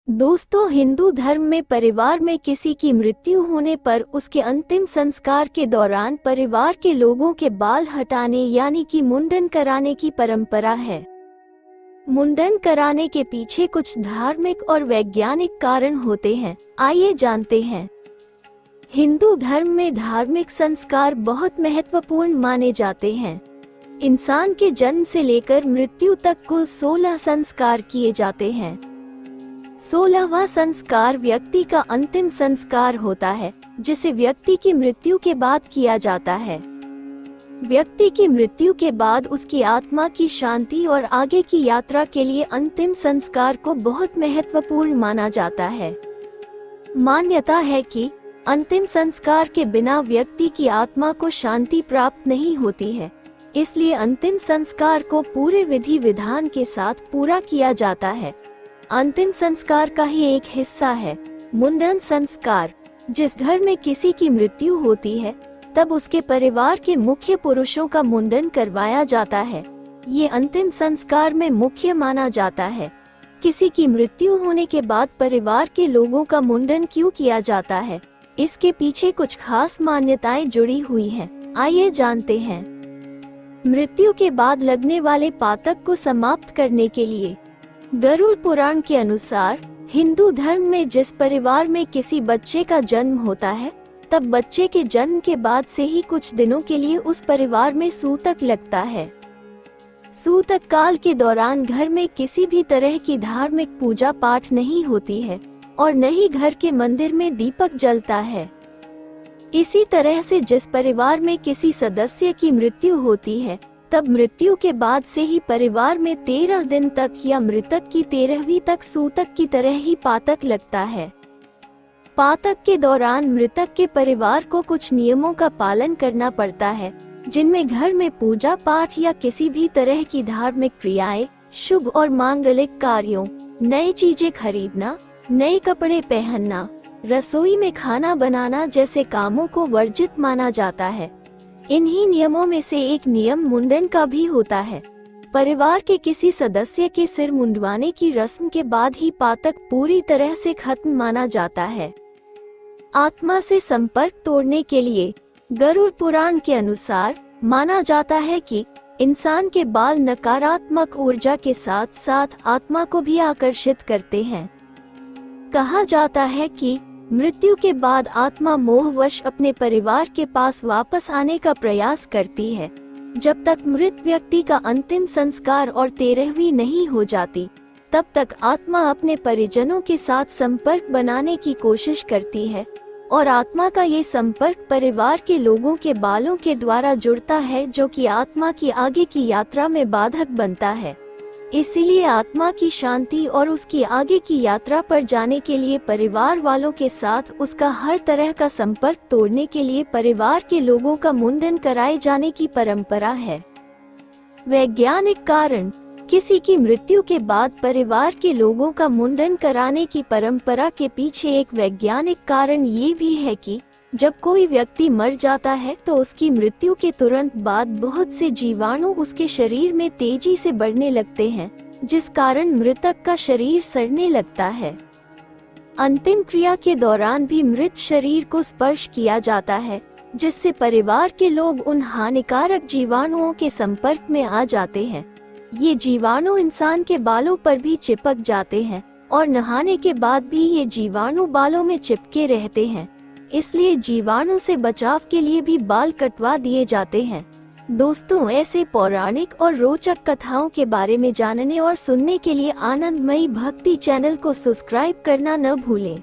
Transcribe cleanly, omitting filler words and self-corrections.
दोस्तों, हिंदू धर्म में परिवार में किसी की मृत्यु होने पर उसके अंतिम संस्कार के दौरान परिवार के लोगों के बाल हटाने यानी कि मुंडन कराने की परंपरा है। मुंडन कराने के पीछे कुछ धार्मिक और वैज्ञानिक कारण होते हैं। आइए जानते हैं। हिंदू धर्म में धार्मिक संस्कार बहुत महत्वपूर्ण माने जाते हैं। इंसान के जन्म से लेकर मृत्यु तक कुल 16 संस्कार किए जाते हैं। 16वां संस्कार व्यक्ति का अंतिम संस्कार होता है, जिसे व्यक्ति की मृत्यु के बाद किया जाता है। व्यक्ति की मृत्यु के बाद उसकी आत्मा की शांति और आगे की यात्रा के लिए अंतिम संस्कार को बहुत महत्वपूर्ण माना जाता है। मान्यता है कि अंतिम संस्कार के बिना व्यक्ति की आत्मा को शांति प्राप्त नहीं होती है, इसलिए अंतिम संस्कार को पूरे विधि विधान के साथ पूरा किया जाता है। अंतिम संस्कार का ही एक हिस्सा है मुंडन संस्कार। जिस घर में किसी की मृत्यु होती है, तब उसके परिवार के मुख्य पुरुषों का मुंडन करवाया जाता है। ये अंतिम संस्कार में मुख्य माना जाता है। किसी की मृत्यु होने के बाद परिवार के लोगों का मुंडन क्यों किया जाता है, इसके पीछे कुछ खास मान्यताएं जुड़ी हुई हैं। आइए जानते हैं। मृत्यु के बाद लगने वाले पातक को समाप्त करने के लिए गरुड़ पुराण के अनुसार हिंदू धर्म में जिस परिवार में किसी बच्चे का जन्म होता है, तब बच्चे के जन्म के बाद से ही कुछ दिनों के लिए उस परिवार में सूतक लगता है। सूतक काल के दौरान घर में किसी भी तरह की धार्मिक पूजा पाठ नहीं होती है और न ही घर के मंदिर में दीपक जलता है। इसी तरह से जिस परिवार में किसी सदस्य की मृत्यु होती है, तब मृत्यु के बाद से ही परिवार में 13 दिन तक या मृतक की 13वीं तक सूतक की तरह ही पातक लगता है। पातक के दौरान मृतक के परिवार को कुछ नियमों का पालन करना पड़ता है, जिनमें घर में पूजा पाठ या किसी भी तरह की धार्मिक क्रियाएं, शुभ और मांगलिक कार्यों, नई चीजें खरीदना, नए कपड़े पहनना, रसोई में खाना बनाना जैसे कामों को वर्जित माना जाता है। इन्हीं नियमों में से एक नियम मुंडन का भी होता है। परिवार के किसी सदस्य के सिर मुंडवाने की रस्म के बाद ही पातक पूरी तरह से खत्म माना जाता है। आत्मा से संपर्क तोड़ने के लिए गरुड़ पुराण के अनुसार माना जाता है कि इंसान के बाल नकारात्मक ऊर्जा के साथ साथ आत्मा को भी आकर्षित करते हैं। कहा जाता है कि मृत्यु के बाद आत्मा मोहवश अपने परिवार के पास वापस आने का प्रयास करती है। जब तक मृत व्यक्ति का अंतिम संस्कार और 13वीं नहीं हो जाती, तब तक आत्मा अपने परिजनों के साथ संपर्क बनाने की कोशिश करती है और आत्मा का ये संपर्क परिवार के लोगों के बालों के द्वारा जुड़ता है, जो कि आत्मा की आगे की यात्रा में बाधक बनता है। इसीलिए आत्मा की शांति और उसकी आगे की यात्रा पर जाने के लिए परिवार वालों के साथ उसका हर तरह का संपर्क तोड़ने के लिए परिवार के लोगों का मुंडन कराए जाने की परंपरा है। वैज्ञानिक कारण। किसी की मृत्यु के बाद परिवार के लोगों का मुंडन कराने की परंपरा के पीछे एक वैज्ञानिक कारण ये भी है कि जब कोई व्यक्ति मर जाता है तो उसकी मृत्यु के तुरंत बाद बहुत से जीवाणु उसके शरीर में तेजी से बढ़ने लगते हैं, जिस कारण मृतक का शरीर सड़ने लगता है। अंतिम क्रिया के दौरान भी मृत शरीर को स्पर्श किया जाता है, जिससे परिवार के लोग उन हानिकारक जीवाणुओं के संपर्क में आ जाते हैं। ये जीवाणु इंसान के बालों पर भी चिपक जाते हैं और नहाने के बाद भी ये जीवाणु बालों में चिपके रहते हैं। इसलिए जीवाणु से बचाव के लिए भी बाल कटवा दिए जाते हैं। दोस्तों, ऐसे पौराणिक और रोचक कथाओं के बारे में जानने और सुनने के लिए आनंदमयी भक्ति चैनल को सब्सक्राइब करना न भूलें।